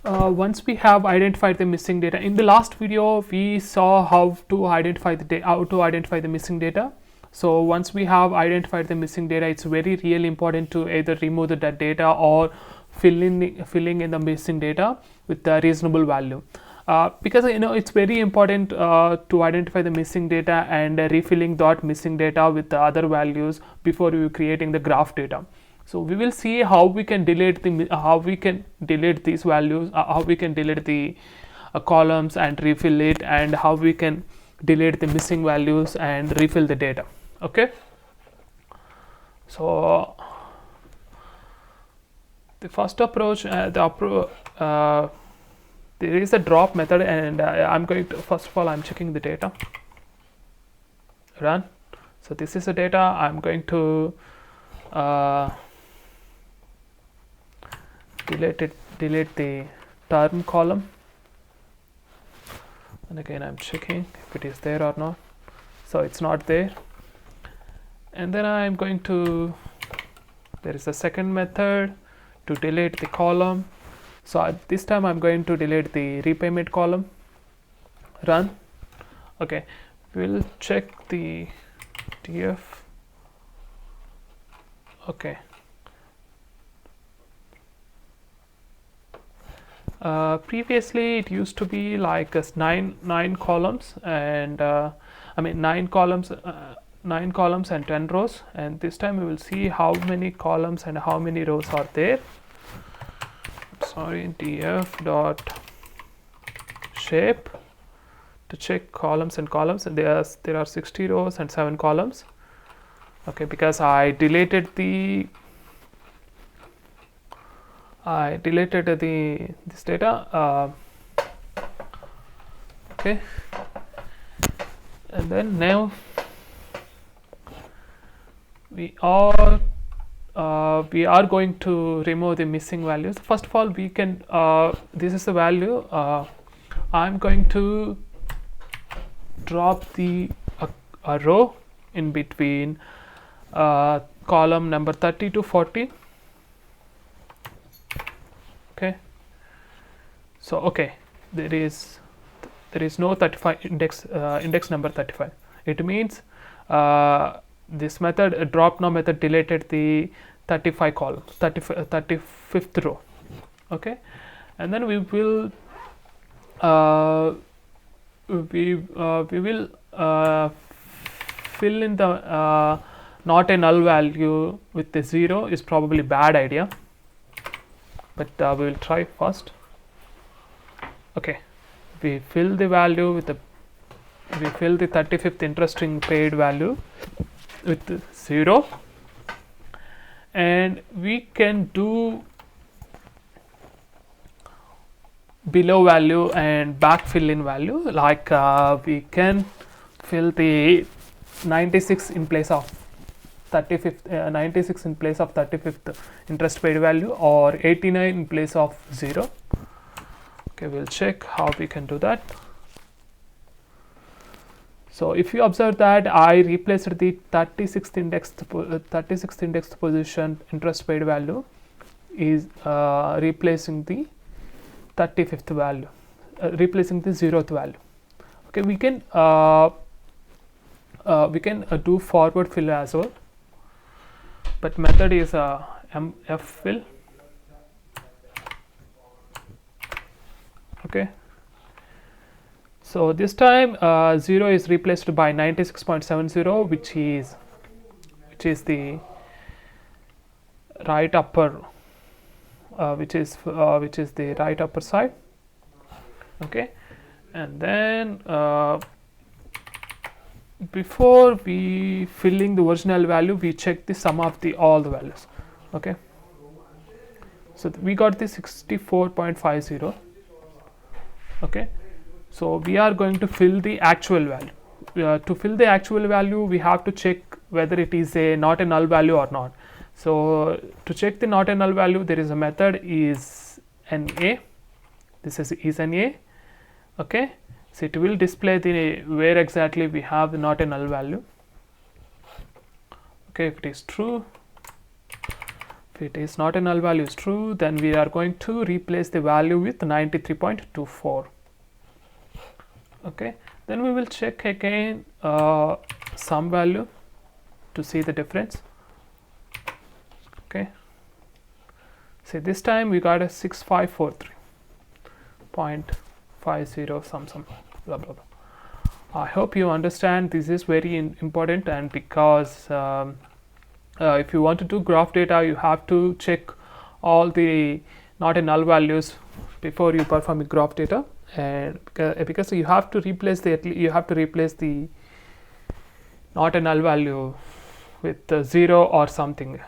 Once we have identified the missing data, in the last video we saw how to identify the missing data. So once we have identified the missing data, it's very really important to either remove that data or filling in the missing data with a reasonable value. Because it's very important to identify the missing data and refilling that missing data with the other values before you creating the graph data. So we will see how we can delete these values, how we can delete the columns and refill it, and how we can delete the missing values and refill the data. Okay, so the first approach, there is a drop method, and I'm going to, first of all, I'm checking the data, run. So this is the data. I'm going to delete the term column, and again I'm checking if it is there or not. So it's not there. And then I'm going to, there is a second method to delete the column. So at this time I'm going to delete the repayment column, run. Okay, we'll check the df. Okay, previously it used to be like nine columns, and nine columns and 10 rows, and this time we will see how many columns and how many rows are there. Sorry, df dot shape to check columns, and there are 60 rows and 7 columns. Okay, because I deleted this data. Okay, and then now we are going to remove the missing values. First of all, we can this is the value. I'm going to drop a row in between column number 30 to 40. Okay, so okay, there is no 35 index number 35. It means this method, drop now method, deleted the 35 column, 35th row. Okay, and then we will fill in the not a null value with the 0 is probably bad idea, but we will try first. Okay, we fill the value with we fill the 35th interesting paid value with 0, and we can do below value and backfill in value, like we can fill the 96 in place of 96 in place of 35th interest paid value, or 89 in place of 0. Okay, we'll check how we can do that. So if you observe that I replaced the 36th indexed position interest paid value is replacing the 35th value, replacing the 0th value. Okay, we can do forward fill as well, but method is mf fill. Okay, so this time 0 is replaced by 96.70, which is the right upper, which is the right upper side. Okay, and then before we filling the original value, we check the sum of all the values. Okay, so we got the 64.50. Okay, so we are going to fill the actual value. To fill the actual value, we have to check whether it is not a null value or not. So to check the not a null value, there is a method is NA. This is NA. Okay, so it will display the where exactly we have the not a null value. Okay, if it is true, it is not a null value is true, then we are going to replace the value with 93.24. okay, then we will check again some value to see the difference. Okay, see this time we got a 6543.50 some blah blah blah. I hope you understand this is very important, and because if you want to do graph data, you have to check all the not a null values before you perform a graph data, and because you have to replace the not a null value with 0 or something.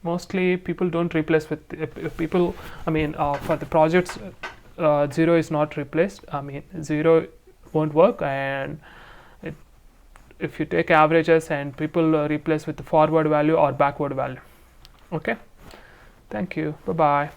Mostly people don't replace with for the projects 0 is not replaced. 0 won't work, and if you take averages, and people replace with the forward value or backward value. Okay, thank you, bye bye.